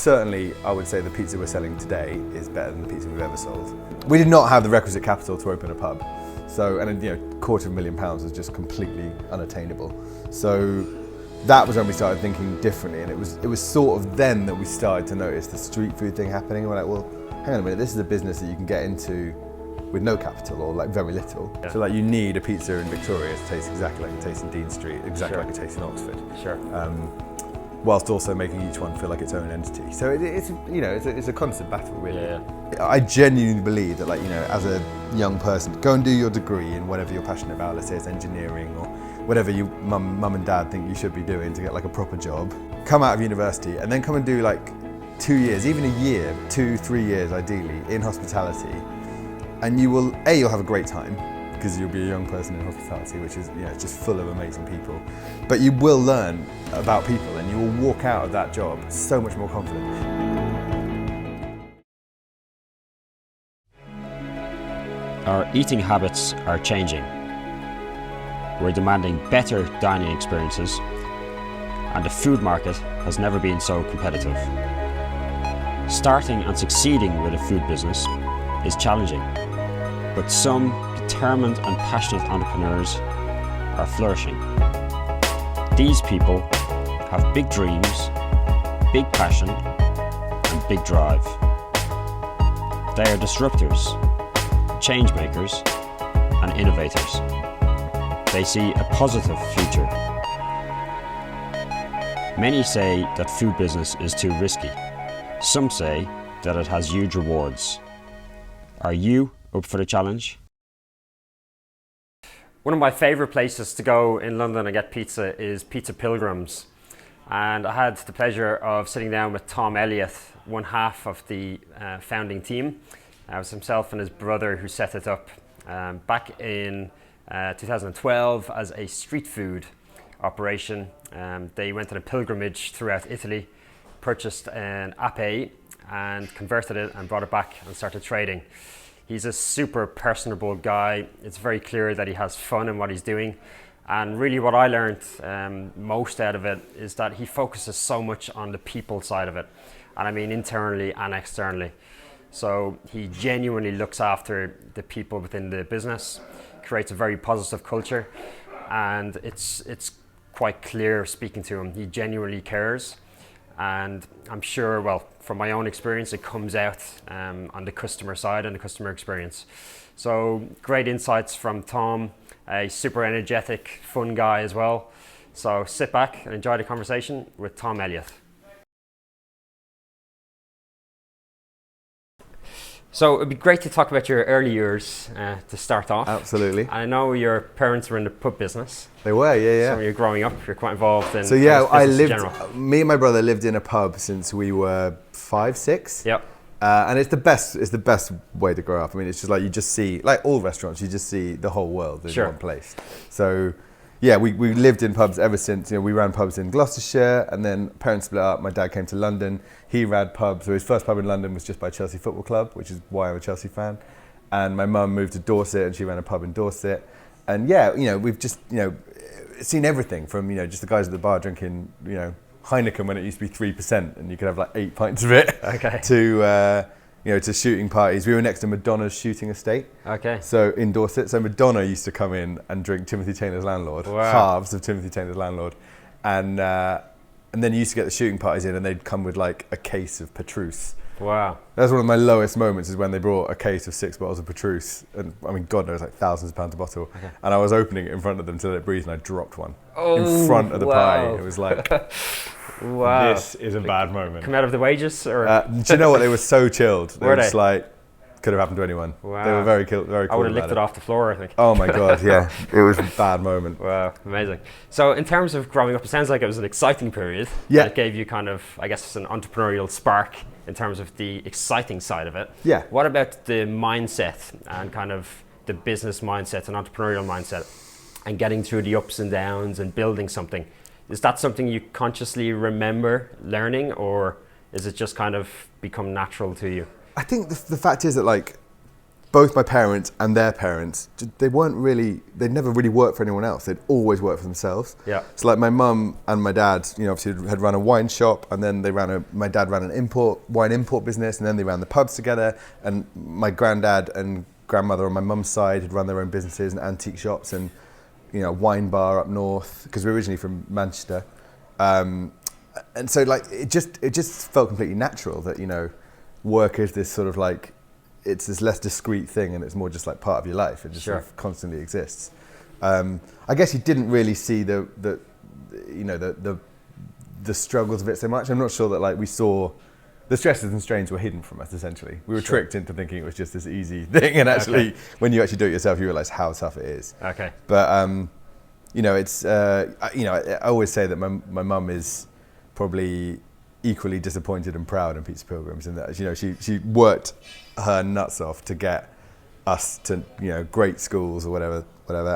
certainly, I would say the pizza we're selling today is better than the pizza we've ever sold. We did not have the requisite capital to open a pub. So, and £250,000 was just completely unattainable. So that was when we started thinking differently, and it was sort of then that we started to notice the street food thing happening. And we're like, well, hang on a minute, this is a business that you can get into with no capital or like very little. Yeah. So like you need a pizza in Victoria to taste exactly like it tastes in Dean Street, exactly like it tastes in Oxford. Sure. Whilst also making each one feel like its own entity. So it's a constant battle, really. Yeah. I genuinely believe that, as a young person, go and do your degree in whatever you're passionate about. Let's say it's engineering or whatever you mum and dad think you should be doing to get like a proper job. Come out of university and then come and do like 2 years, even a year, 2-3 years ideally, in hospitality. And you'll have a great time, because you'll be a young person in hospitality, which is just full of amazing people. But you will learn about people, and you will walk out of that job so much more confident. Our eating habits are changing. We're demanding better dining experiences, and the food market has never been so competitive. Starting and succeeding with a food business is challenging, but some determined and passionate entrepreneurs are flourishing. These people have big dreams, big passion, and big drive. They are disruptors, change makers, and innovators. They see a positive future. Many say that food business is too risky. Some say that it has huge rewards. Are you up for the challenge? One of my favourite places to go in London and get pizza is Pizza Pilgrims. And I had the pleasure of sitting down with Thom Elliot, one half of the founding team. It was himself and his brother who set it up back in 2012 as a street food operation. They went on a pilgrimage throughout Italy, purchased an ape and converted it and brought it back and started trading. He's a super personable guy. It's very clear that he has fun in what he's doing. And really what I learned most out of it is that he focuses so much on the people side of it. And I mean internally and externally. So he genuinely looks after the people within the business, creates a very positive culture. And it's quite clear speaking to him. He genuinely cares. And I'm sure, well, from my own experience, it comes out on the customer side and the customer experience. So great insights from Thom, a super energetic, fun guy as well. So sit back and enjoy the conversation with Thom Elliot. So it'd be great to talk about your early years to start off. Absolutely. I know your parents were in the pub business. They were, yeah. So when you're growing up, you're quite involved in me and my brother lived in a pub since we were 5, 6. Yep. And it's the best way to grow up. I mean, it's just like you just see, like all restaurants, you just see the whole world in one place. So yeah, we lived in pubs ever since. We ran pubs in Gloucestershire, and then parents split up. My dad came to London. He ran pubs. So his first pub in London was just by Chelsea Football Club, which is why I'm a Chelsea fan. And my mum moved to Dorset, and she ran a pub in Dorset. And yeah, we've just seen everything from just the guys at the bar drinking Heineken when it used to be 3%, and you could have like 8 pints of it. Okay. To shooting parties. We were next to Madonna's shooting estate. Okay. So in Dorset. So Madonna used to come in and drink Timothy Taylor's Landlord, halves of Timothy Taylor's Landlord. And then you used to get the shooting parties in, and they'd come with like a case of Petrus. Wow. That's one of my lowest moments, is when they brought a case of 6 bottles of Petrus. And I mean, God knows, like thousands of pounds a bottle. Okay. And I was opening it in front of them to let it breathe, and I dropped one in front of the party. It was like, wow. This is a bad moment. Come out of the wages? Or? Do you know what? They were so chilled. They were just they? like, could have happened to anyone. Wow. They were very cool. I would have licked it off the floor, I think. Oh my God, yeah. It was a bad moment. Wow, amazing. So in terms of growing up, it sounds like it was an exciting period. Yeah. It gave you kind of, I guess, an entrepreneurial spark in terms of the exciting side of it. Yeah. What about the mindset and kind of the business mindset and entrepreneurial mindset and getting through the ups and downs and building something? Is that something you consciously remember learning, or is it just kind of become natural to you? I think the fact is that, like, both my parents and their parents, they never really worked for anyone else. They'd always worked for themselves. Yeah. So like my mum and my dad, obviously had run a wine shop, and then my dad ran an wine import business, and then they ran the pubs together. And my granddad and grandmother on my mum's side had run their own businesses and antique shops and, wine bar up north, because we're originally from Manchester. And so like, it just felt completely natural that, work is this sort of like, it's this less discreet thing, and it's more just like part of your life. It just sort of constantly exists. I guess you didn't really see the struggles of it so much. I'm not sure that like we saw the stresses and strains were hidden from us. Essentially, we were tricked into thinking it was just this easy thing, and actually, when you actually do it yourself, you realize how tough it is. Okay. But it's I always say that my mum is probably equally disappointed and proud in Pizza Pilgrims, and that she worked her nuts off to get us to great schools or whatever,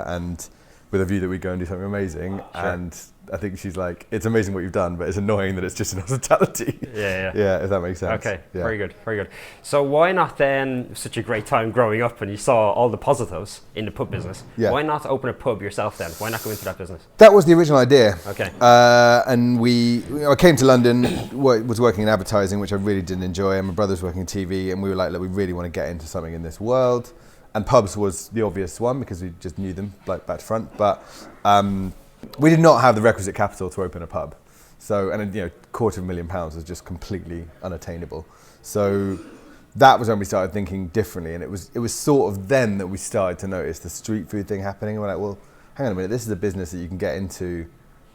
and with a view that we go and do something amazing. And I think she's like, it's amazing what you've done, but it's annoying that it's just an hospitality. Yeah, if that makes sense. Okay, yeah. Very good. So why not then, such a great time growing up and you saw all the positives in the pub business, why not open a pub yourself then? Why not go into that business? That was the original idea. Okay. And I came to London, was working in advertising, which I really didn't enjoy, and my brother was working in TV, and we were like, look, we really want to get into something in this world. And pubs was the obvious one because we just knew them like back to front. But we did not have the requisite capital to open a pub. So, and £250,000 was just completely unattainable. So that was when we started thinking differently. And it was sort of then that we started to notice the street food thing happening. And we're like, well, hang on a minute, this is a business that you can get into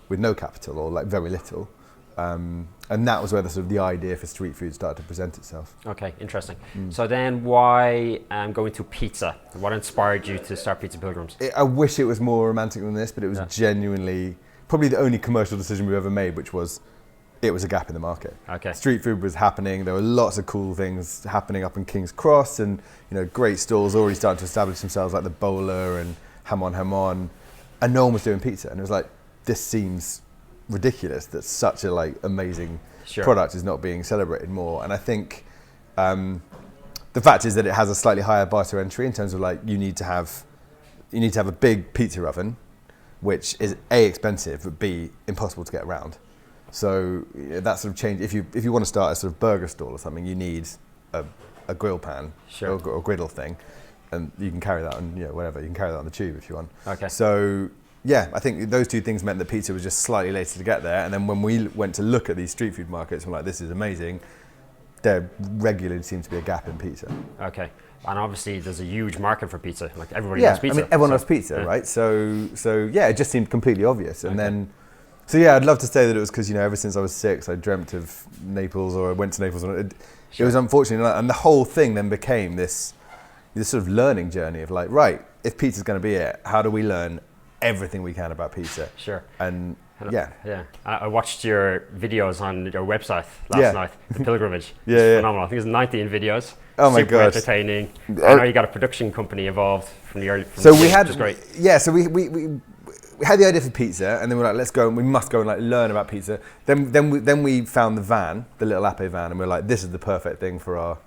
with no capital or like very little. And that was where the idea for street food started to present itself. Okay, interesting. So then why go into pizza? What inspired you to start Pizza Pilgrims? I wish it was more romantic than this, but it was genuinely probably the only commercial decision we've ever made, which was it was a gap in the market. Okay. Street food was happening. There were lots of cool things happening up in King's Cross, and great stalls already starting to establish themselves, like the Bowler and Ham on, and no one was doing pizza. And it was like, this seems ridiculous that such a like amazing product is not being celebrated more. And I think the fact is that it has a slightly higher bar to entry in terms of like you need to have a big pizza oven, which is A, expensive, but B, impossible to get around. So that sort of change. If you want to start a sort of burger stall or something, you need a grill pan or griddle thing, and you can carry that on whatever. You can carry that on the tube if you want. Okay. So yeah, I think those two things meant that pizza was just slightly later to get there. And then when we went to look at these street food markets, we're like, this is amazing. There regularly seems to be a gap in pizza. Okay. And obviously there's a huge market for pizza. Like everybody loves pizza. I mean, everyone loves pizza, right? So yeah, it just seemed completely obvious. And then, so yeah, I'd love to say that it was because, ever since I was 6, I dreamt of Naples, or I went to Naples. It was unfortunately not. And the whole thing then became this sort of learning journey of like, right, if pizza's going to be it, how do we learn everything we can about pizza? Sure. And I watched your videos on your website last night, the pilgrimage. It's phenomenal. I think it's 19 videos. Oh my Super god, entertaining. I know you got a production company involved from the early. Which is great. Yeah, so we had the idea for pizza, and then we're like, let's go and we must go and like learn about pizza. Then we found the van, the little Ape van, and we're like, this is the perfect thing for our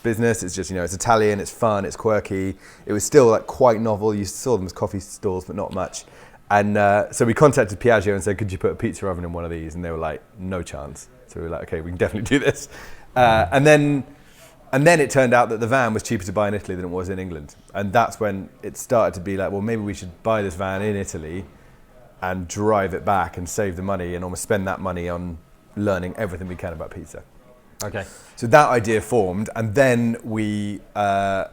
business. It's just it's Italian, it's fun, it's quirky. It was still like quite novel. You saw them as coffee stalls, but not much. And so we contacted Piaggio and said, could you put a pizza oven in one of these? And they were like, no chance. So we were like, okay, we can definitely do this. And then it turned out that the van was cheaper to buy in Italy than it was in England. And that's when it started to be like, well, maybe we should buy this van in Italy and drive it back and save the money and almost spend that money on learning everything we can about pizza. Okay. So that idea formed, and then we, the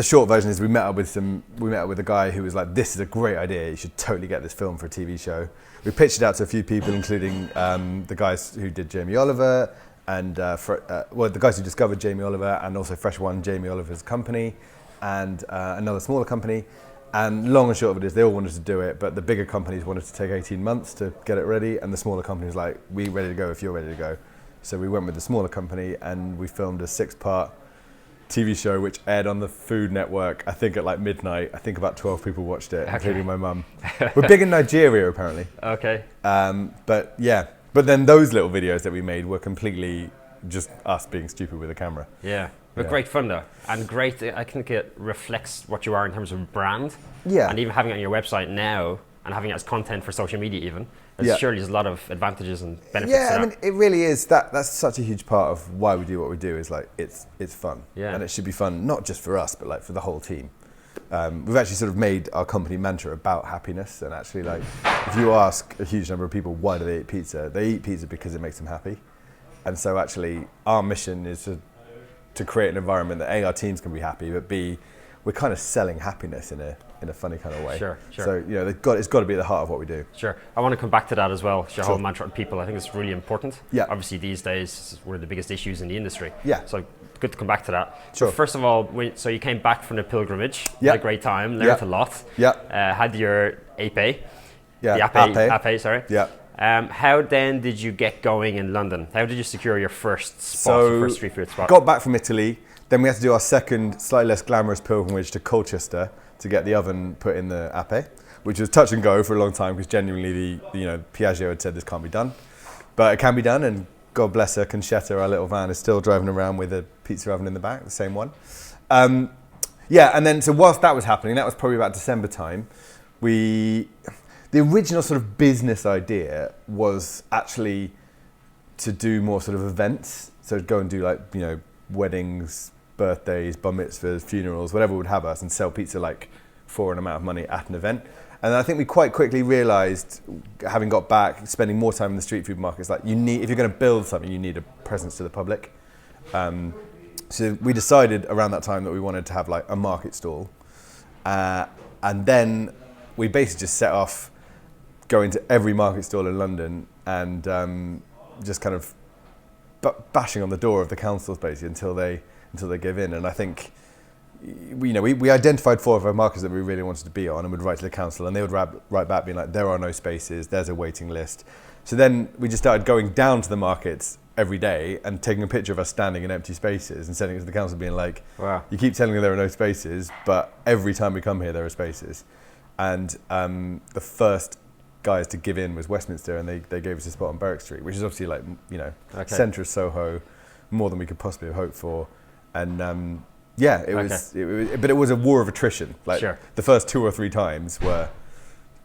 short version is we met up with a guy who was like, this is a great idea, you should totally get this film for a TV show. We pitched it out to a few people, including the guys who did Jamie Oliver, and the guys who discovered Jamie Oliver, and also Fresh One, Jamie Oliver's company, and another smaller company. And long and short of it is they all wanted to do it, but the bigger companies wanted to take 18 months to get it ready, and the smaller companies were like, we're ready to go if you're ready to go. So we went with the smaller company, and we filmed a 6-part TV show which aired on the Food Network, I think at like midnight. I think about 12 people watched it, including my mum. We're big in Nigeria, apparently. Okay. But then those little videos that we made were completely just us being stupid with a camera. Yeah. But great fun though, and great. I think it reflects what you are in terms of brand. Yeah. And even having it on your website now and having it as content for social media, even surely there's a lot of advantages and benefits. Yeah, I mean, it really is. That's such a huge part of why we do what we do. Is like it's fun, and it should be fun not just for us, but like for the whole team. We've actually sort of made our company mantra about happiness, and actually, like, if you ask a huge number of people why do they eat pizza, they eat pizza because it makes them happy. And so actually our mission is to create an environment that A, our teams can be happy, but B, we're kind of selling happiness in a funny kind of way. Sure. So, you know, it's got to be at the heart of what we do. Sure. I want to come back to that as well. Your whole mantra on people, I think it's really important. Yeah. Obviously these days, it's one of the biggest issues in the industry. Yeah. So good to come back to that. Sure. But first of all, so you came back from the pilgrimage, Yeah. had a great time, learned a lot. Yeah. Had your APE. Yeah. The APE, sorry. Yeah. How then did you get going in London? How did you secure your first spot, your first street food spot? Got back from Italy. Then we had to do our second, slightly less glamorous pilgrimage to Colchester to get the oven put in the APE, which was touch and go for a long time because genuinely Piaggio had said this can't be done. But it can be done, and God bless her, Concetta, our little van, is still driving around with a pizza oven in the back, the same one. And then so whilst that was happening, that was probably about December time, the original sort of business idea was actually to do more sort of events. So go and do like, weddings, birthdays, bar mitzvahs, funerals, whatever would have us, and sell pizza like for an amount of money at an event. And I think we quite quickly realised, having got back, spending more time in the street food markets, like if you're going to build something, you need a presence to the public. So we decided around that time that we wanted to have like a market stall. And then we basically just set off going to every market stall in London and just kind of bashing on the door of the councils basically until they give in. And I think we identified 4 of our markets that we really wanted to be on, and would write to the council, and they would write back being like, there are no spaces, there's a waiting list. So then we just started going down to the markets every day and taking a picture of us standing in empty spaces and sending it to the council being like, wow, you keep telling me there are no spaces, but every time we come here there are spaces. And the first guys to give in was Westminster, and they gave us a spot on Berwick Street, which is obviously like, centre of Soho, more than we could possibly have hoped for. And but it was a war of attrition. Like the first 2 or 3 times were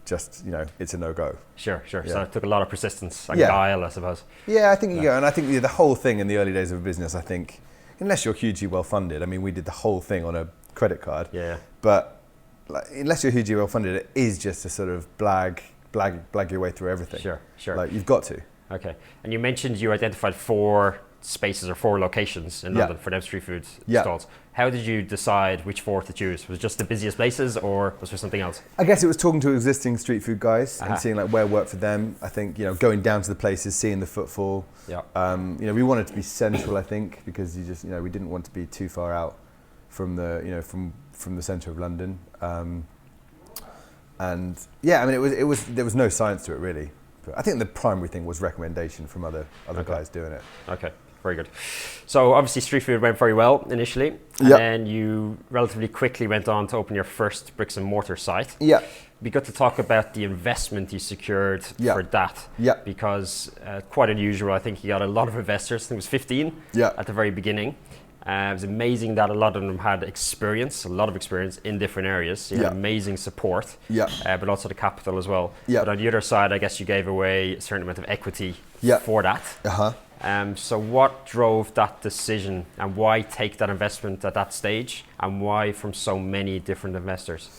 just, it's a no-go. Sure. Yeah. So it took a lot of persistence and guile, I suppose. Yeah, I think and I think the whole thing in the early days of a business, I think, unless you're hugely well funded, I mean, we did the whole thing on a credit card. Yeah. But like, unless you're hugely well funded, it is just a sort of blag your way through everything. Sure. Like, you've got to. Okay. And you mentioned you identified 4 spaces or 4 locations in London for them street food stalls. How did you decide which 4 to choose? Was it just the busiest places, or was there something else? I guess it was talking to existing street food guys and seeing like where worked for them. I think, going down to the places, seeing the footfall. Yeah. We wanted to be central, I think, because you just, we didn't want to be too far out from the, from the centre of London. And yeah, I mean, there was no science to it really. But I think the primary thing was recommendation from other guys doing it. Okay. Very good. So obviously street food went very well initially, and then you relatively quickly went on to open your first bricks and mortar site. Yeah. We got to talk about the investment you secured for that. Yeah. Because quite unusual, I think you got a lot of investors. I think it was 15 at the very beginning. It was amazing that a lot of them had a lot of experience in different areas. You had amazing support, but also the capital as well. But on the other side, I guess you gave away a certain amount of equity for that. So what drove that decision, and why take that investment at that stage, and why from so many different investors?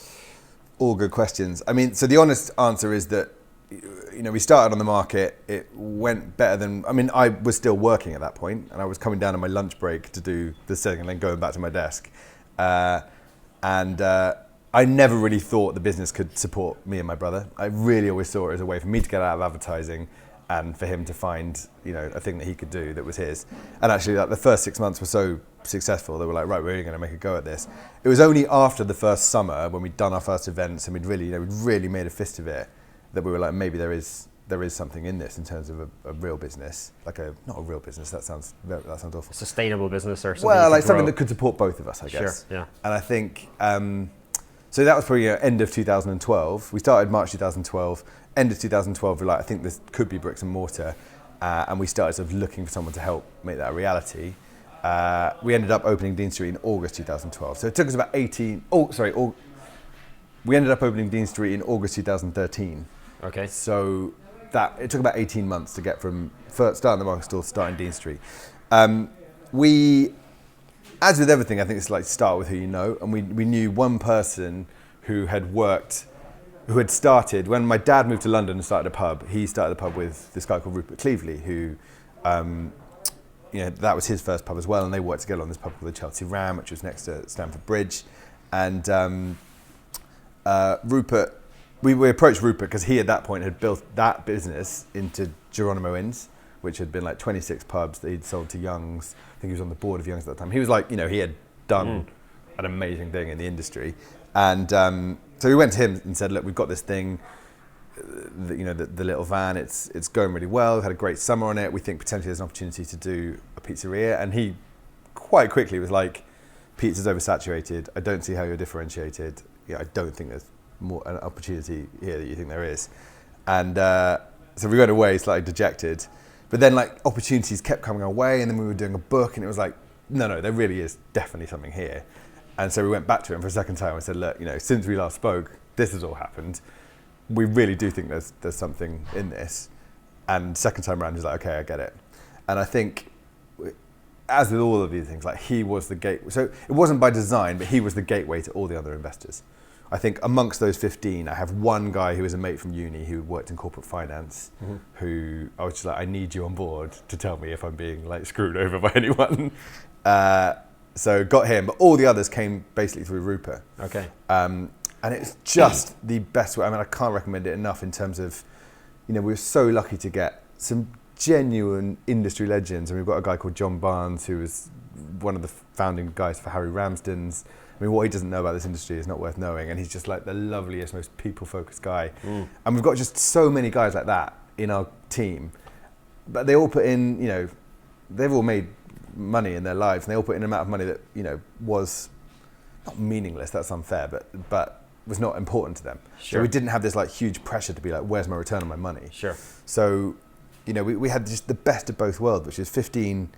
All good questions. I mean, so the honest answer is that, we started on the market, it went better than, I was still working at that point, and I was coming down on my lunch break to do the setting and then going back to my desk. And I never really thought the business could support me and my brother. I really always saw it as a way for me to get out of advertising and for him to find, a thing that he could do that was his. And actually, like, the first 6 months were so successful, they were like, right, we're going to make a go at this. It was only after the first summer, when we'd done our first events and we'd really made a fist of it, that we were like, maybe there is something in this in terms of a real business, not a real business. That sounds awful. Sustainable business or something. Well, like something that could support both of us, I guess. Sure. Yeah. And I think so. That was probably end of 2012. We started March 2012. End of 2012, we're like, I think this could be bricks and mortar, and we started sort of looking for someone to help make that a reality. we ended up opening Dean Street in August 2012. So it took us about we ended up opening Dean Street in August 2013. Okay. So it took about 18 months to get from first starting the market store to starting Dean Street. We, as with everything, I think it's like start with who you know. And we knew one person who had started, when my dad moved to London and started a pub, he started a pub with this guy called Rupert Cleveley, who, that was his first pub as well. And they worked together on this pub called the Chelsea Ram, which was next to Stamford Bridge. And Rupert, we approached Rupert because he at that point had built that business into Geronimo Inns, which had been like 26 pubs that he'd sold to Young's. I think he was on the board of Young's at that time. He was like, he had done an amazing thing in the industry. And so we went to him and said, look, we've got this thing, the little van, it's going really well. We've had a great summer on it. We think potentially there's an opportunity to do a pizzeria. And he quite quickly was like, pizza's oversaturated. I don't see how you're differentiated. I don't think there's more an opportunity here that you think there is. And so we went away slightly dejected. But then like opportunities kept coming our way, and then we were doing a book, and it was like, no, there really is definitely something here. And so we went back to him for a second time and said, look, since we last spoke, this has all happened. We really do think there's something in this. And second time around, he's like, okay, I get it. And I think, as with all of these things, like he was the gate. So it wasn't by design, but he was the gateway to all the other investors. I think amongst those 15, I have one guy who was a mate from uni who worked in corporate finance, who I was just like, I need you on board to tell me if I'm being like screwed over by anyone. So got him, but all the others came basically through Rupert. Okay. And it's just the best way. I mean, I can't recommend it enough in terms of, we were so lucky to get some genuine industry legends. And we've got a guy called John Barnes, who was one of the founding guys for Harry Ramsden's. I mean, what he doesn't know about this industry is not worth knowing. And he's just like the loveliest, most people-focused guy. And we've got just so many guys like that in our team. But they all put in, they've all made money in their lives. And they all put in an amount of money that, was not meaningless, that's unfair, but was not important to them. Sure. So we didn't have this like huge pressure to be like, where's my return on my money? Sure. So, we had just the best of both worlds, which is 15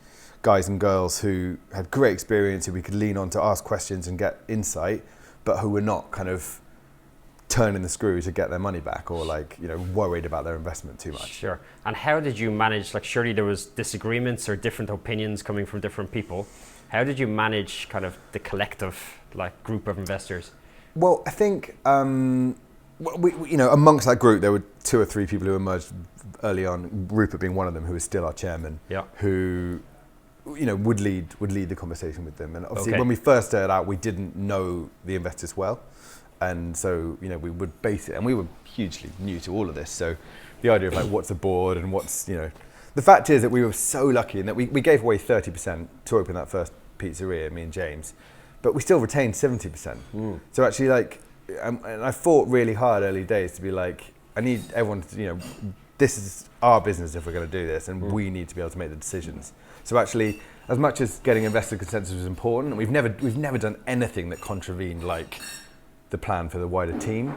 guys and girls who had great experience, who we could lean on to ask questions and get insight, but who were not kind of turning the screw to get their money back or like, worried about their investment too much. Sure. And how did you manage, like surely there was disagreements or different opinions coming from different people. How did you manage kind of the collective like group of investors? Well, I think, we, amongst that group, there were 2 or 3 people who emerged early on, Rupert being one of them, who is still our chairman, who, would lead the conversation with them. And obviously when we first started out, we didn't know the investors well. And so, we would base it, and we were hugely new to all of this. So the idea of like, what's a board and what's, the fact is that we were so lucky in that we gave away 30% to open that first pizzeria, me and James, but we still retained 70%. So actually like, and I fought really hard early days to be like, I need everyone to, this is our business if we're going to do this, and we need to be able to make the decisions. So actually, as much as getting investor consensus was important, we've never done anything that contravened like the plan for the wider team.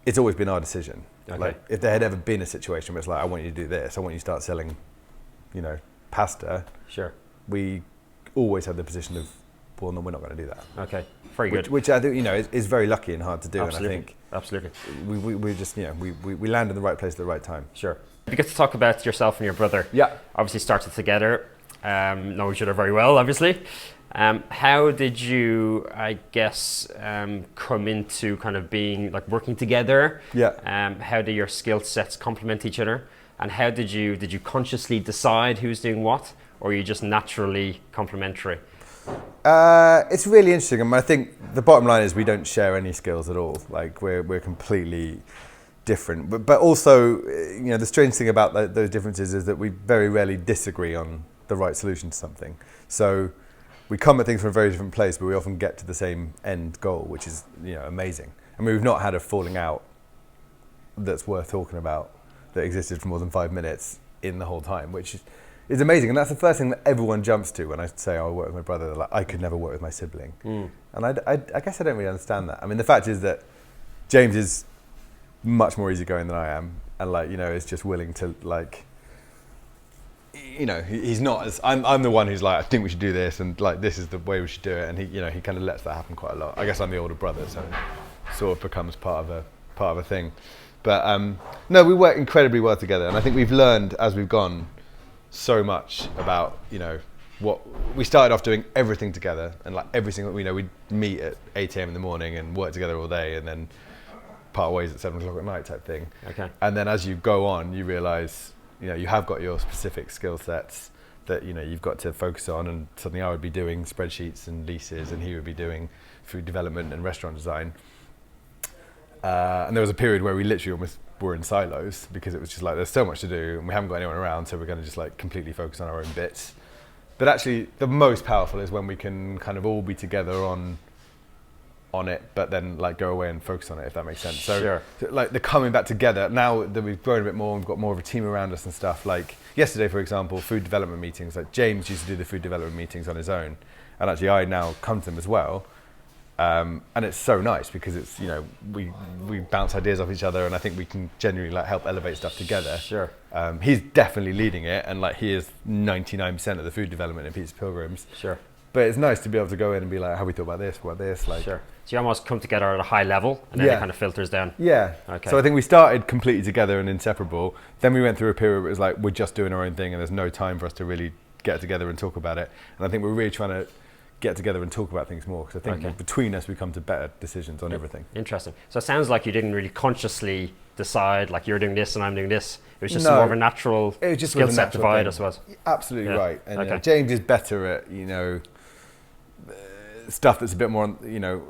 It's always been our decision. Okay. Like if there had ever been a situation where it's like, I want you to do this, I want you to start selling, pasta. Sure. We always had the position of, well, no, we're not going to do that. Okay, very good. Which I think, is very lucky and hard to do. Absolutely. And I think absolutely. we just, we land in the right place at the right time. Sure. You get to talk about yourself and your brother. Yeah. Obviously started together, know each other very well, obviously. How did you, I guess, come into kind of being like working together? Yeah. How do your skill sets complement each other? And how did you consciously decide who's doing what, or are you just naturally complementary? It's really interesting. I mean, I think the bottom line is we don't share any skills at all. Like we're completely different. But also, the strange thing about those differences is that we very rarely disagree on the right solution to something. So we come at things from a very different place, but we often get to the same end goal, which is amazing. I mean, we've not had a falling out that's worth talking about that existed for more than 5 minutes in the whole time, which is amazing. And that's the first thing that everyone jumps to when I say, I work with my brother. They're like, I could never work with my sibling. And I guess I don't really understand that. I mean, the fact is that James is much more easygoing than I am, and is just willing to you know, he's not as, I'm the one who's like, I think we should do this, and like, this is the way we should do it. And he, you know, he kind of lets that happen quite a lot. I guess I'm the older brother, so it sort of becomes part of a thing. But no, we work incredibly well together. And I think we've learned as we've gone so much about, you know, what we started off doing everything together, and like every single, you know, we'd meet at 8 a.m. in the morning and work together all day, and then part ways at 7 o'clock at night type thing. Okay. And then as you go on, you realize, you know, you have got your specific skill sets that, you know, you've got to focus on, and suddenly I would be doing spreadsheets and leases, and he would be doing food development and restaurant design. And there was a period where we literally almost were in silos, because it was just like, there's so much to do and we haven't got anyone around, so we're going to just like completely focus on our own bits. But actually the most powerful is when we can kind of all be together on it, but then like go away and focus on it, if that makes sense. So sure. Like the coming back together, now that we've grown a bit more, we've got more of a team around us and stuff. Like yesterday, for example, food development meetings, like James used to do the food development meetings on his own, and actually I now come to them as well. And it's so nice because it's, you know, we bounce ideas off each other, and I think we can genuinely like help elevate stuff together. Sure. He's definitely leading it, and like he is 99% of the food development in Pizza Pilgrims. Sure. But it's nice to be able to go in and be like, how we thought about this, what this, like. Sure. So you almost come together at a high level, and then it kind of filters down. Yeah. Okay. So I think we started completely together and inseparable. Then we went through a period where it was like, we're just doing our own thing, and there's no time for us to really get together and talk about it. And I think we're really trying to get together and talk about things more, because I think between us we come to better decisions on everything. Interesting. So it sounds like you didn't really consciously decide like you're doing this and I'm doing this. It was just more of a natural skill set divide, I suppose. Absolutely right. And you know, James is better at, you know, stuff that's a bit more, you know,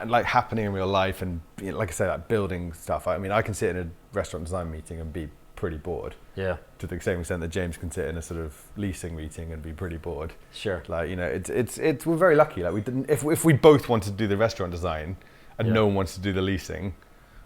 like happening in real life, and you know, like I say, like building stuff. I mean, I can sit in a restaurant design meeting and be pretty bored. Yeah. To the same extent that James can sit in a sort of leasing meeting and be pretty bored. Sure. Like, you know, it's we're very lucky. Like we didn't, if we both wanted to do the restaurant design and no one wants to do the leasing,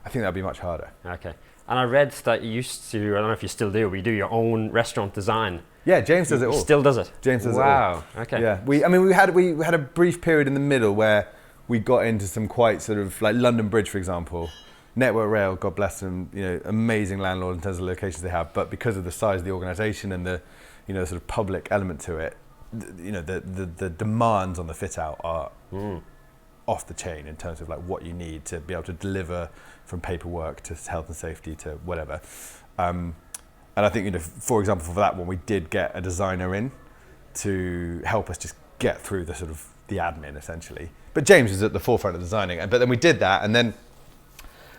I think that'd be much harder. Okay. And I read that you used to, I don't know if you still do, but you do your own restaurant design. Yeah, James does it all. Still does it? James does it all. Wow, okay. Yeah, we had a brief period in the middle where we got into some quite sort of, like London Bridge, for example. Network Rail, God bless them, you know, amazing landlord in terms of the locations they have, but because of the size of the organisation and the, you know, sort of public element to it, you know, the demands on the fit out are off the chain in terms of like what you need to be able to deliver, from paperwork to health and safety to whatever. And I think, you know, for example, for that one, we did get a designer in to help us just get through the sort of the admin essentially. But James was at the forefront of designing, but then we did that, and then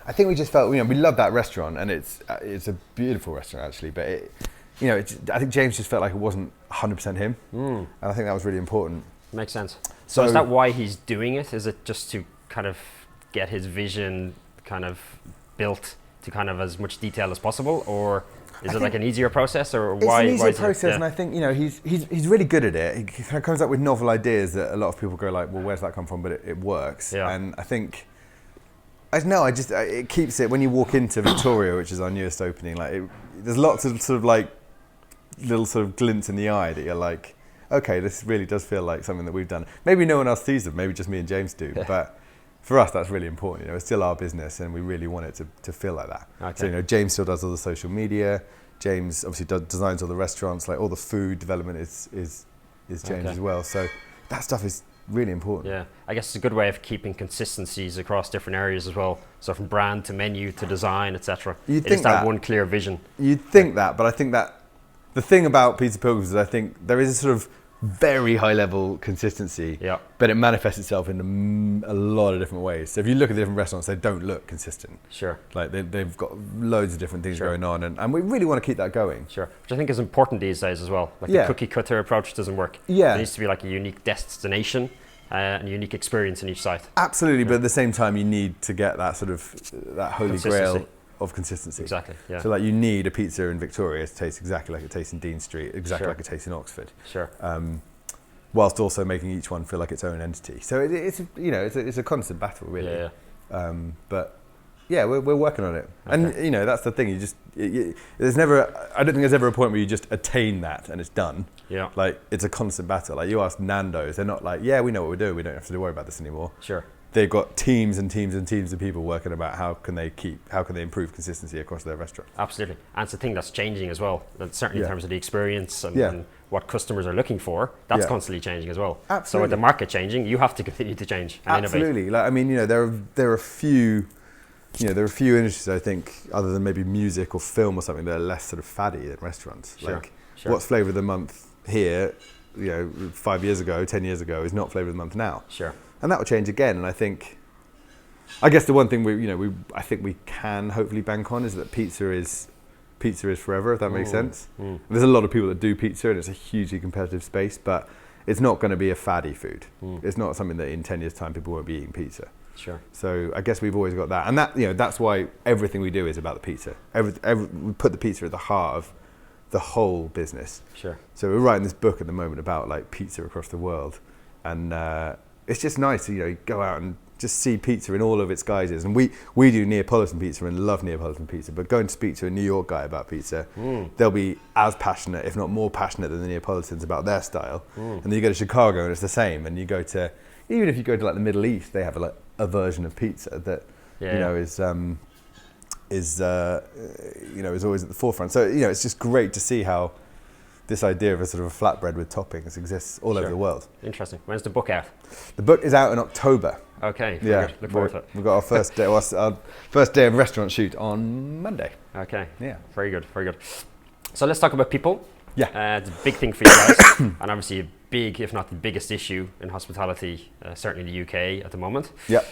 I think we just felt, you know, we love that restaurant, and it's a beautiful restaurant actually, but it, you know, I think James just felt like it wasn't 100% him, and I think that was really important. Makes sense. So is that why he's doing it? Is it just to kind of get his vision kind of built to kind of as much detail as possible, or is it like an easier process, or why? It's an easier process, and I think, you know, he's really good at it. He kind of comes up with novel ideas that a lot of people go like, well, where's that come from? But it works, and I think. It keeps it, when you walk into Victoria, which is our newest opening, like there's lots of sort of like little sort of glints in the eye that you're like, okay, this really does feel like something that we've done. Maybe no one else sees them, maybe just me and James do, but for us that's really important. You know, it's still our business, and we really want it to feel like that. Okay. So, you know, James still does all the social media. James obviously designs all the restaurants, like all the food development is James as well. So that stuff is really important. Yeah, I guess it's a good way of keeping consistencies across different areas as well. So from brand to menu to design, etc. You'd think that one clear vision. You'd think that, but I think that the thing about Pizza Pilgrims is I think there is a sort of very high level consistency, but it manifests itself in a lot of different ways. So if you look at the different restaurants, they don't look consistent. Sure. Like they've got loads of different things going on, and we really want to keep that going. Sure. Which I think is important these days as well. Like the cookie cutter approach doesn't work. Yeah. There needs to be like a unique destination and a unique experience in each site. Absolutely, but at the same time you need to get that sort of, that holy grail of consistency. Exactly, yeah. So like you need a pizza in Victoria to taste exactly like it tastes in Dean Street, exactly like it tastes in Oxford. Sure. Whilst also making each one feel like its own entity. So it's a constant battle, really. Yeah. But yeah, we're working on it. Okay. And you know, that's the thing. There's never. I don't think there's ever a point where you just attain that and it's done. Yeah. Like it's a constant battle. Like you ask Nando's, they're not like, yeah, we know what we're doing. We don't have to worry about this anymore. Sure. they've got teams and teams and teams of people working about how can they improve consistency across their restaurant. Absolutely. And it's a thing that's changing as well. And certainly in terms of the experience and, Yeah. and what customers are looking for, that's constantly changing as well. Absolutely. So with the market changing, you have to continue to change and Absolutely. innovate. Like, I mean, there are a few industries, I think, other than maybe music or film or something, that are less sort of faddy than restaurants. Sure. Like, Sure. what's flavour of the month here, 5 years ago, 10 years ago, is not flavour of the month now. Sure. And that will change again. And I guess the one thing I think we can hopefully bank on is that pizza is forever, if that makes sense. There's a lot of people that do pizza, and it's a hugely competitive space, but it's not going to be a faddy food. It's not something that in 10 years' time people won't be eating pizza. Sure. So I guess we've always got that, and that's why everything we do is about the pizza. We put the pizza at the heart of the whole business. Sure. So we're writing this book at the moment about like pizza across the world, and it's just nice to go out and just see pizza in all of its guises. And we do Neapolitan pizza and love Neapolitan pizza, but going to speak to a New York guy about pizza, they'll be as passionate, if not more passionate, than the Neapolitans about their style. And then you go to Chicago and it's the same. And even if you go to like the Middle East, they have a version of pizza that is always at the forefront. So it's just great to see how this idea of a sort of a flatbread with toppings exists all over the world. Interesting. When's the book out? The book is out in October. Okay. Yeah. Good. Look forward to it. We've got our first day of restaurant shoot on Monday. Okay. Yeah. Very good. Very good. So let's talk about people. Yeah. It's a big thing for you guys, and obviously a big, if not the biggest issue in hospitality, certainly in the UK at the moment. Yeah.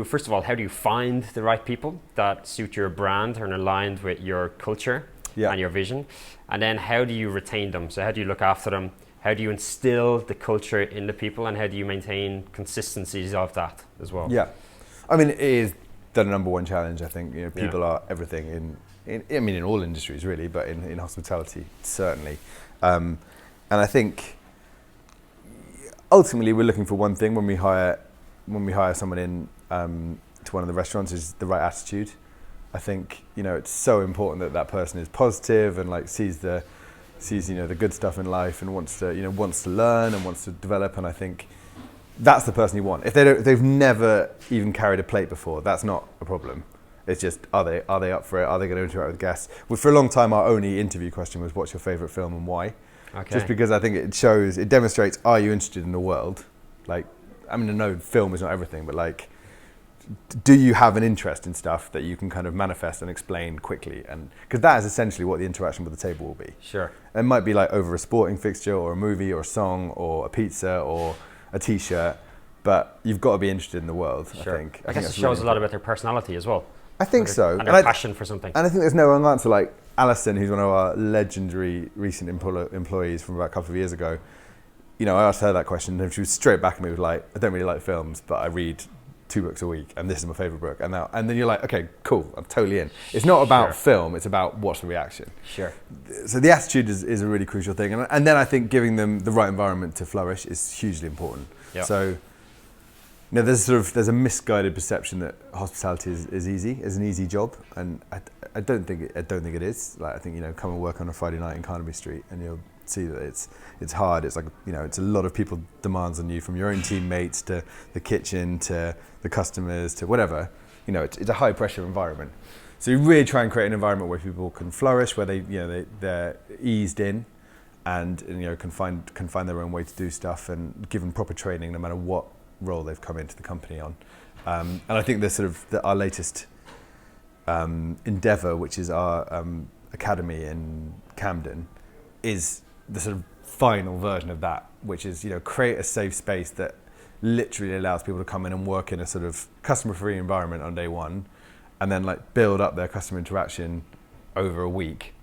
First of all, how do you find the right people that suit your brand and are aligned with your culture and your vision? And then how do you retain them? So how do you look after them? How do you instill the culture in the people, and how do you maintain consistencies of that as well? Yeah. I mean, it is the number one challenge, I think. People are everything in all industries really, but in hospitality certainly. And I think ultimately we're looking for one thing when we hire someone in to one of the restaurants, is the right attitude. I think it's so important that person is positive and like sees the good stuff in life and wants to learn and wants to develop. And I think that's the person you want. If they've never even carried a plate before, that's not a problem. It's just, are they up for it? Are they going to interact with guests? Well, for a long time, our only interview question was, what's your favourite film and why? Okay. Just because I think it demonstrates, are you interested in the world? Like, I mean, I know film is not everything, but like, do you have an interest in stuff that you can kind of manifest and explain quickly? And because that is essentially what the interaction with the table will be. Sure. It might be like over a sporting fixture or a movie or a song or a pizza or a t-shirt, but you've got to be interested in the world. Sure. I think it shows a lot about their personality as well. I think so. And their passion for something. And I think there's no wrong answer. Like Alison, who's one of our legendary recent employees from about a couple of years ago, I asked her that question and she was straight back at me with like, I don't really like films, but I read 2 books a week and this is my favourite book. And then you're like, okay, cool, I'm totally in. It's not about film, it's about what's the reaction. Sure. So the attitude is a really crucial thing. And then I think giving them the right environment to flourish is hugely important. Yep. So there's a misguided perception that hospitality is easy, is an easy job, and I don't think it is. Like I think come and work on a Friday night in Carnaby Street, and you'll see that it's hard. It's like it's a lot of people demands on you, from your own teammates to the kitchen to the customers to whatever. It's a high pressure environment. So you really try and create an environment where people can flourish, where they're eased in, and can find their own way to do stuff, and give them proper training no matter what role they've come into the company on. And I think our latest endeavour, which is our academy in Camden, is the sort of final version of that, which is create a safe space that literally allows people to come in and work in a sort of customer-free environment on day one, and then like build up their customer interaction over a week,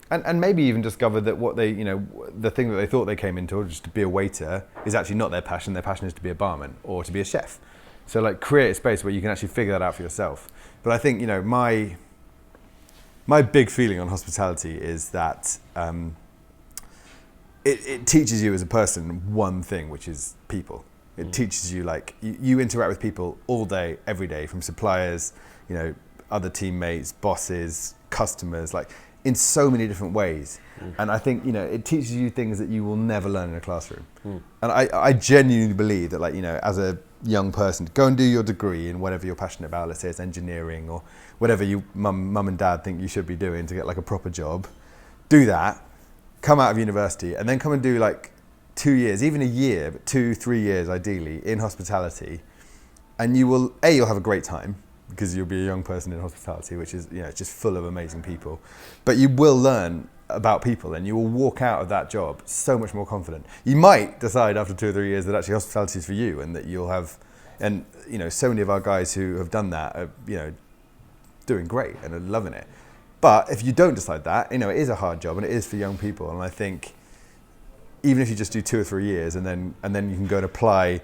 and maybe even discover that what they the thing that they thought they came into, just to be a waiter, is actually not their passion. Their passion is to be a barman or to be a chef. So like create a space where you can actually figure that out for yourself. But I think my big feeling on hospitality is that it teaches you as a person one thing, which is people. It teaches you like you interact with people all day, every day, from suppliers, other teammates, bosses, customers. Like in so many different ways. And I think, it teaches you things that you will never learn in a classroom. And I genuinely believe that, like, as a young person, go and do your degree in whatever you're passionate about. Let's say it's engineering or whatever you mum and dad think you should be doing to get like a proper job. Do that, come out of university, and then come and do like 2 years, even a year, but 2-3 years ideally in hospitality. And you'll have a great time, because you'll be a young person in hospitality, which is, it's just full of amazing people. But you will learn about people, and you will walk out of that job so much more confident. You might decide after 2 or 3 years that actually hospitality is for you, and that you'll have, and so many of our guys who have done that are, doing great and are loving it. But if you don't decide that, it is a hard job, and it is for young people. And I think even if you just do 2 or 3 years, and then you can go and apply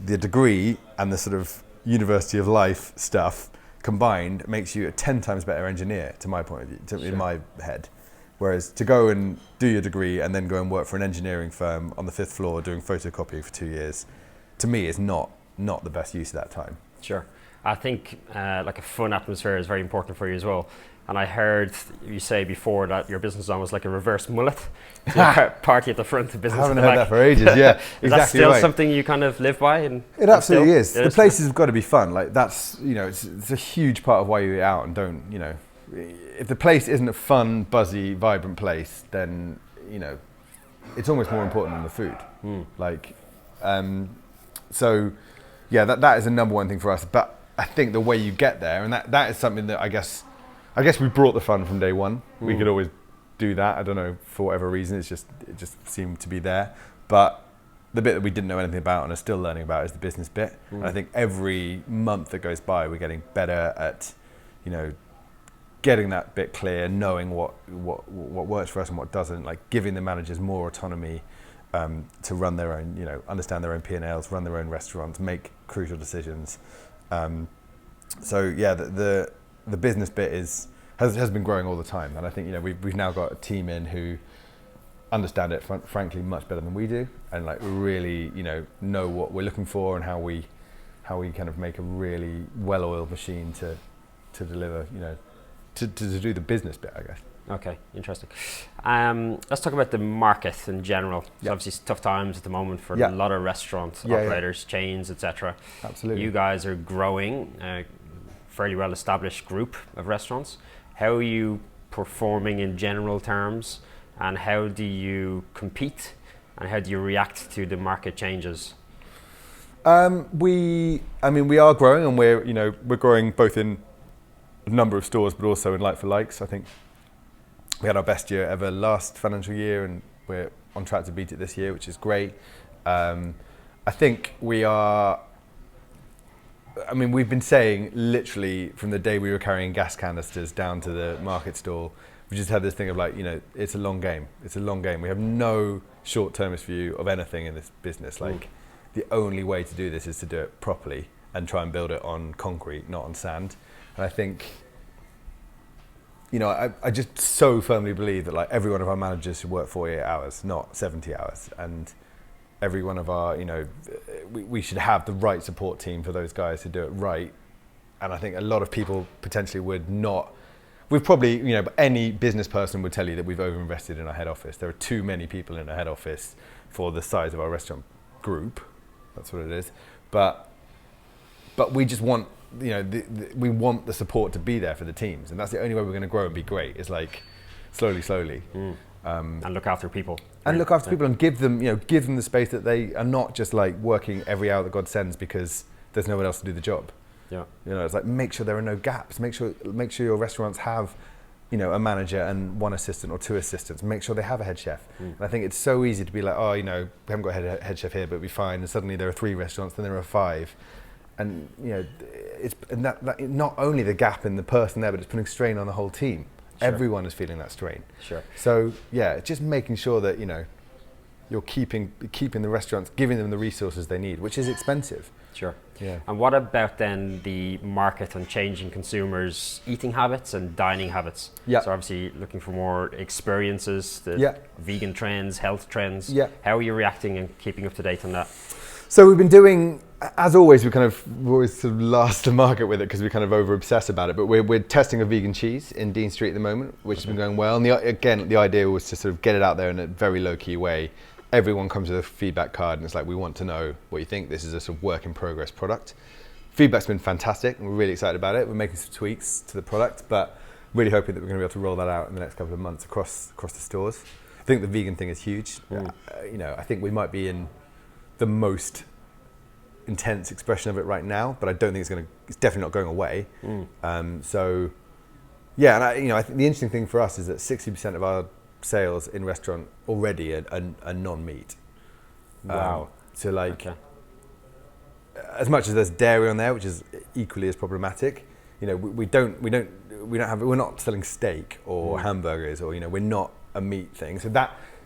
the degree and the sort of University of Life stuff combined, makes you a 10 times better engineer, to my point of view, in my head. Whereas to go and do your degree and then go and work for an engineering firm on the 5th floor doing photocopying for 2 years, to me is not the best use of that time. Sure. I think like a fun atmosphere is very important for you as well. And I heard you say before that your business is almost like a reverse mullet. So party at the front, the business I haven't at the heard back. that for ages, yeah. Is exactly that still right. something you kind of live by? It absolutely is. It The is. places have got to be fun. Like that's, it's a huge part of why you eat out and don't, if the place isn't a fun, buzzy, vibrant place, then, it's almost more important than the food. Like, so yeah, that is the number one thing for us. But I think the way you get there, and that is something that I guess we brought the fun from day one. We could always do that. I don't know, for whatever reason, it just seemed to be there. But the bit that we didn't know anything about and are still learning about is the business bit. And I think every month that goes by, we're getting better at, getting that bit clear, knowing what works for us and what doesn't, like giving the managers more autonomy to run their own, understand their own P&Ls, run their own restaurants, make crucial decisions. So yeah, the business bit has been growing all the time, and I think we've now got a team in who understand it frankly much better than we do, and like really know what we're looking for and how we kind of make a really well-oiled machine to deliver to do the business bit, I guess. Okay, interesting. Let's talk about the market in general. It's obviously tough times at the moment for a lot of restaurant operators, chains, etc. Absolutely. You guys are growing, a fairly well-established group of restaurants. How are you performing in general terms, and how do you compete, and how do you react to the market changes? We are growing, and we're growing both in a number of stores, but also in like-for-likes. I think we had our best year ever last financial year, and we're on track to beat it this year, which is great. I think we've been saying literally from the day we were carrying gas canisters down to the market stall, we just had this thing of like, it's a long game. It's a long game. We have no short-termist view of anything in this business. Like, the only way to do this is to do it properly and try and build it on concrete, not on sand. And I think, I just so firmly believe that like every one of our managers should work 48 hours, not 70 hours. And every one of our, we should have the right support team for those guys to do it right. And I think a lot of people potentially would not. We've probably, but any business person would tell you that we've overinvested in our head office. There are too many people in our head office for the size of our restaurant group. That's what it is. But we just want, we want the support to be there for the teams, and that's the only way we're going to grow and be great. Is like slowly. And look after people. And look after people and give them the space that they are not just like working every hour that God sends because there's no one else to do the job. Yeah. It's like make sure there are no gaps. Make sure your restaurants have, a manager and one assistant or two assistants. Make sure they have a head chef. And I think it's so easy to be like, we haven't got a head chef here, but we'll be fine. And suddenly there are 3 restaurants, then there are 5. And it's that not only the gap in the person there, but it's putting strain on the whole team. Sure. Everyone is feeling that strain. Sure. So yeah, just making sure that you're keeping the restaurants, giving them the resources they need, which is expensive. Sure. Yeah. And what about then the market and changing consumers' eating habits and dining habits? Yeah. So obviously looking for more experiences, vegan trends, health trends. Yeah. How are you reacting and keeping up to date on that? So we've been doing, as always, we're always sort of last to market with it because we kind of over obsess about it. But we're testing a vegan cheese in Dean Street at the moment, which has been going well. And the idea was to sort of get it out there in a very low key way. Everyone comes with a feedback card, and it's like, we want to know what you think. This is a sort of work in progress product. Feedback's been fantastic, and we're really excited about it. We're making some tweaks to the product, but really hoping that we're going to be able to roll that out in the next couple of months across the stores. I think the vegan thing is huge. I think we might be in the most intense expression of it right now, but I don't think it's definitely not going away. So yeah, and I think the interesting thing for us is that 60% of our sales in restaurant already are non-meat. Wow. So as much as there's dairy on there, which is equally as problematic, we're not selling steak or hamburgers, or we're not a meat thing.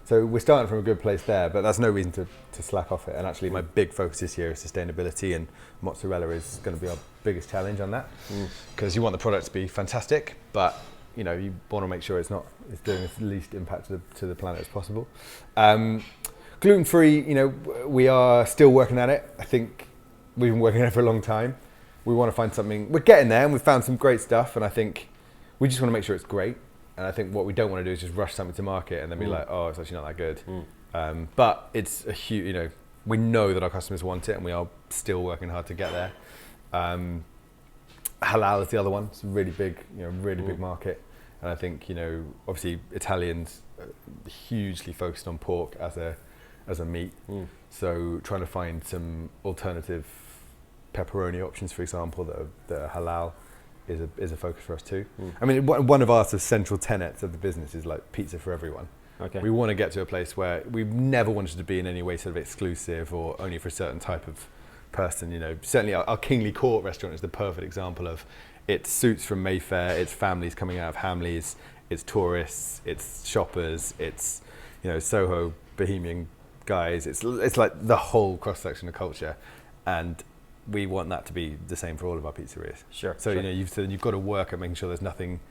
So we're starting from a good place there, but that's no reason to slack off it. And actually, my big focus this year is sustainability, and mozzarella is going to be our biggest challenge on that, because you want the product to be fantastic, but you want to make sure it's doing the least impact to the planet as possible. Gluten-free, we are still working at it. I think we've been working on it for a long time. We want to find something. We're getting there, and we've found some great stuff, and I think we just want to make sure it's great. And I think what we don't want to do is just rush something to market and then be like, oh, it's actually not that good. But it's a huge, we know that our customers want it, and we are still working hard to get there. Halal is the other one. It's a really big, big market. And I think, obviously Italians are hugely focused on pork as a meat. So trying to find some alternative pepperoni options, for example, that are halal is a focus for us too. I mean, one of our sort of central tenets of the business is like pizza for everyone. Okay. We want to get to a place where we've never wanted to be in any way sort of exclusive or only for a certain type of person. Certainly our Kingly Court restaurant is the perfect example of, it suits from Mayfair, it's families coming out of Hamleys, it's tourists, it's shoppers, it's Soho bohemian guys. It's like the whole cross section of culture, and we want that to be the same for all of our pizzerias. Sure. So you've got to work at making sure there's nothing,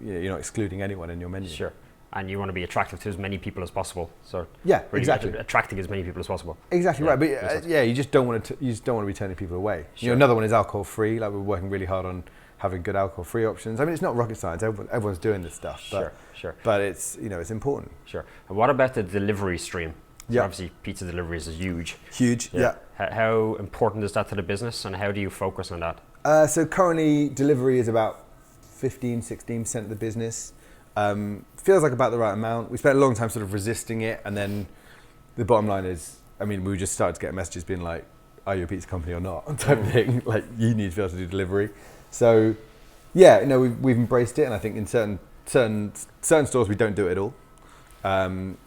you're not excluding anyone in your menu. Sure. And you want to be attractive to as many people as possible. So yeah, really exactly. Attracting as many people as possible. Exactly right. But you just don't want to. You just don't want to be turning people away. Sure. Another one is alcohol free. Like, we're working really hard on having good alcohol free options. I mean, it's not rocket science. Everyone's doing this stuff. But, sure. But it's it's important. Sure. And what about the delivery stream? Yeah. Obviously, pizza deliveries is huge. Huge. Yeah. How important is that to the business, and how do you focus on that? So currently, delivery is about 15-16% of the business. Feels like about the right amount. We spent a long time sort of resisting it, and then the bottom line is, we just started to get messages being like, are you a pizza company or not, type of thing. Like, you need to be able to do delivery. So yeah, we've embraced it, and I think in certain stores we don't do it at all.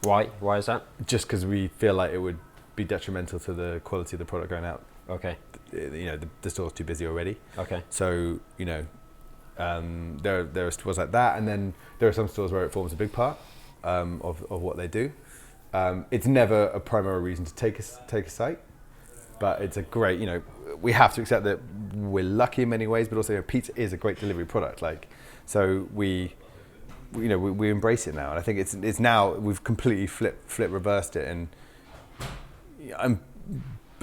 Why is that? Just because we feel like it would be detrimental to the quality of the product going out. Okay. The store's too busy already. Okay. So there are stores like that, and then there are some stores where it forms a big part of what they do. It's never a primary reason to take a site, but it's a great, we have to accept that we're lucky in many ways, but also pizza is a great delivery product. So we embrace it now, and I think it's now we've completely reversed it, and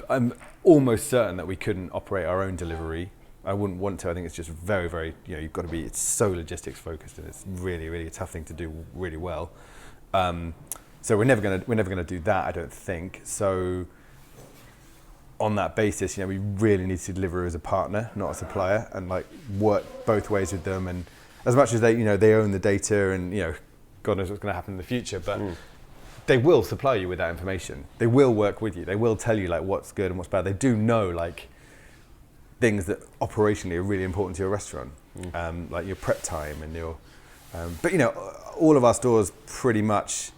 I'm almost certain that we couldn't operate our own delivery. I wouldn't want to. I think it's just very, very, you've got to be, it's so logistics focused, and it's really, really a tough thing to do really well. So we're never gonna do that, I don't think. So on that basis, we really need to deliver as a partner, not a supplier, and work both ways with them. And as much as they own the data, and God knows what's going to happen in the future, but they will supply you with that information. They will work with you. They will tell you what's good and what's bad. They do know things that operationally are really important to your restaurant, like your prep time and your. But all of our stores pretty much.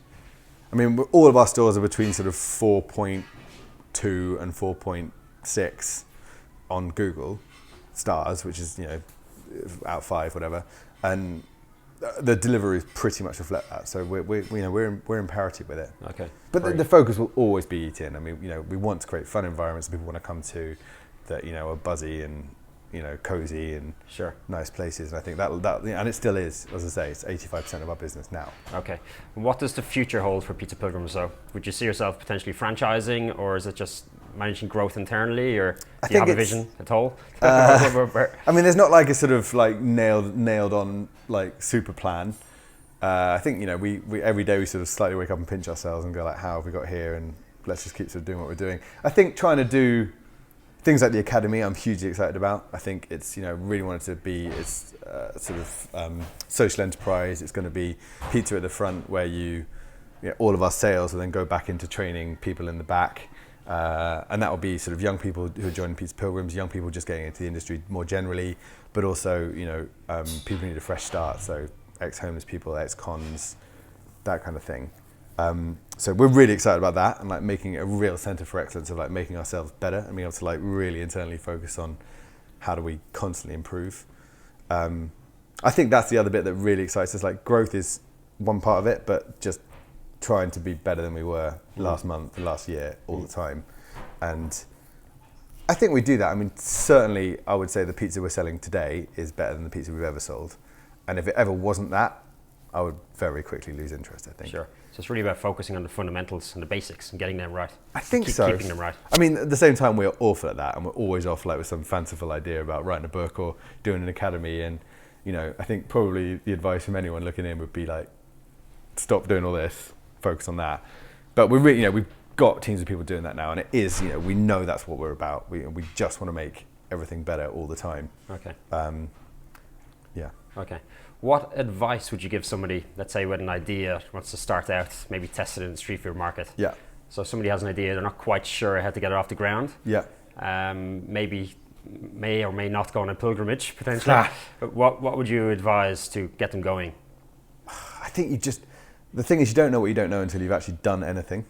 All of our stores are between sort of 4.2 and 4.6 on Google stars, which is out of 5, whatever, and the deliveries pretty much reflect that. So we're in parity with it. Okay. But the focus will always be eating. We want to create fun environments that people want to come to, that are buzzy and cozy and nice places. And I think that and it still is, as I say, it's 85% of our business now. Okay. What does the future hold for Pizza Pilgrims though? Would you see yourself potentially franchising, or is it just managing growth internally, or do I you think have a vision at all? I mean, there's not like a sort of like nailed on like super plan. I think, you know, we every day we sort of slightly wake up and pinch ourselves and go like, how have we got here, and let's just keep sort of doing what we're doing. I think trying to do things like the academy, I'm hugely excited about. I think it's, you know, really wanted to be, it's sort of social enterprise. It's going to be pizza at the front, where all of our sales will then go back into training people in the back. And that will be sort of young people who are joining Pizza Pilgrims, young people just getting into the industry more generally, but also, you know, people who need a fresh start. So ex-homeless people, ex-cons, that kind of thing. So we're really excited about that, and like making it a real centre for excellence of like making ourselves better and being able to like really internally focus on how do we constantly improve. I think that's the other bit that really excites us. Like, growth is one part of it, but just trying to be better than we were last month and last year all the time. And I think we do that. I mean, certainly I would say the pizza we're selling today is better than the pizza we've ever sold. And if it ever wasn't that, I would very quickly lose interest, I think. Sure. So it's really about focusing on the fundamentals and the basics and getting them right. I think so. Keeping them right. I mean, at the same time, we're awful at that, and we're always off like with some fanciful idea about writing a book or doing an academy. And, you know, I think probably the advice from anyone looking in would be like, stop doing all this, focus on that. But we're really, you know, we've got teams of people doing that now, and it is, you know, we know that's what we're about. We just want to make everything better all the time. Okay. Yeah. Okay. What advice would you give somebody, let's say, with an idea, wants to start out, maybe test it in the street food market? Yeah. So somebody has an idea, they're not quite sure how to get it off the ground. Yeah. Maybe may or may not go on a pilgrimage, potentially. But what would you advise to get them going? I think the thing is, you don't know what you don't know until you've actually done anything.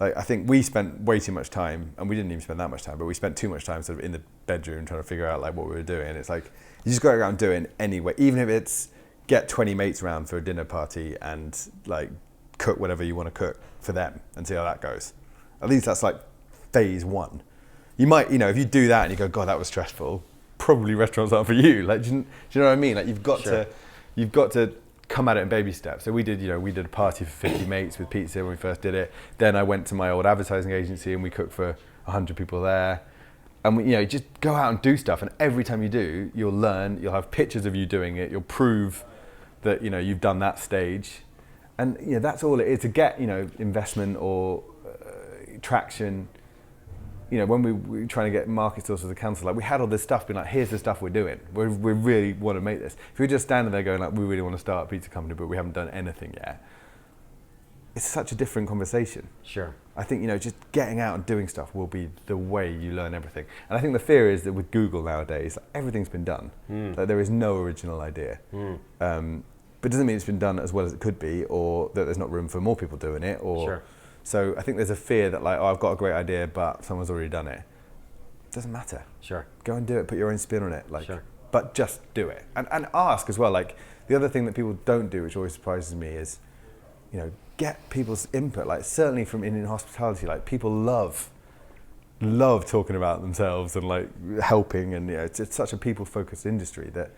Like, I think we spent way too much time, and we didn't even spend that much time, but we spent too much time sort of in the bedroom trying to figure out like what we were doing. And it's like, you just go around doing anyway, even if it's get 20 mates around for a dinner party and like cook whatever you want to cook for them and see how that goes. At least that's like phase one. You might, you know, if you do that and you go, God, that was stressful, probably restaurants aren't for you. Like, do you know what I mean? Like, you've got to come at it in baby steps. So we did a party for 50 mates with pizza when we first did it. Then I went to my old advertising agency and we cooked for 100 people there. And we, you know, just go out and do stuff. And every time you do, you'll learn, you'll have pictures of you doing it. You'll prove that, you know, you've done that stage. And, you know, that's all it is. To get, you know, investment or traction, you know, when we were trying to get market stores for the council, like, we had all this stuff being like, here's the stuff we're doing. We really want to make this. If we're just standing there going like, we really want to start a pizza company, but we haven't done anything yet, it's such a different conversation. Sure. I think, you know, just getting out and doing stuff will be the way you learn everything. And I think the fear is that with Google nowadays, like, everything's been done. Like, there is no original idea. But it doesn't mean it's been done as well as it could be, or that there's not room for more people doing it. Or Sure. So I think there's a fear that like, oh, I've got a great idea, but someone's already done it. It doesn't matter. Sure. Go and do it. Put your own spin on it. Like, Sure. But just do it. And ask as well. Like, the other thing that people don't do, which always surprises me, is, you know, get people's input. Like, certainly from Indian hospitality, like, people love talking about themselves and like helping, and, you know, it's such a people-focused industry that,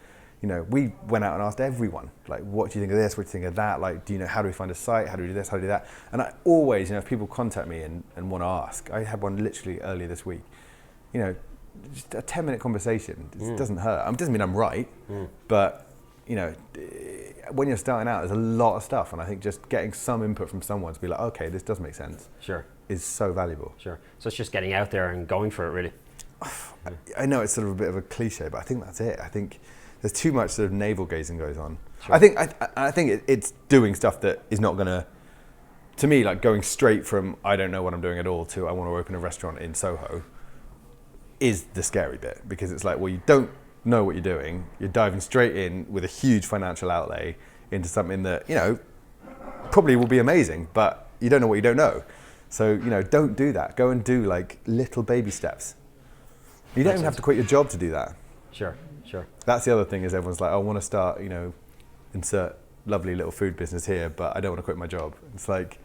you know, we went out and asked everyone, like, what do you think of this? What do you think of that? Like, do you know, how do we find a site? How do we do this? How do we do that? And I always, you know, if people contact me and want to ask, I had one literally earlier this week, you know, just a 10-minute conversation. It doesn't hurt. It doesn't mean I'm right, but, you know, when you're starting out, there's a lot of stuff. And I think just getting some input from someone to be like, okay, this does make sense. Sure. Is so valuable. Sure. So it's just getting out there and going for it, really. I know it's sort of a bit of a cliche, but I think that's it. I think there's too much sort of navel gazing goes on. Sure. I think it's doing stuff that is not going to me, like going straight from I don't know what I'm doing at all to I want to open a restaurant in Soho is the scary bit, because it's like, well, you don't know what you're doing. You're diving straight in with a huge financial outlay into something that, you know, probably will be amazing, but you don't know what you don't know. So, you know, don't do that. Go and do like little baby steps. You don't even have to quit your job to do that. Sure. Sure. That's the other thing, is everyone's like, I want to start, you know, insert lovely little food business here, but I don't want to quit my job. It's like,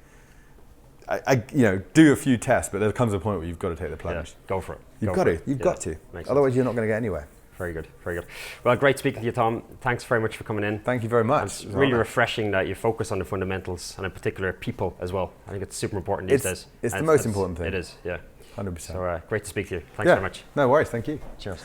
I you know, do a few tests, but there comes a point where you've got to take the plunge. Yeah, go for it. You've got to. Makes Otherwise, sense. you're not going to get anywhere. Very good, very good. Well, great speaking to you, Thom. Thanks very much for coming in. Thank you very much. It's really refreshing that you focus on the fundamentals, and in particular people as well. I think it's super important these days. It's the most important thing. It is, yeah. 100%. So great to speak to you. Thanks very much. No worries, thank you. Cheers.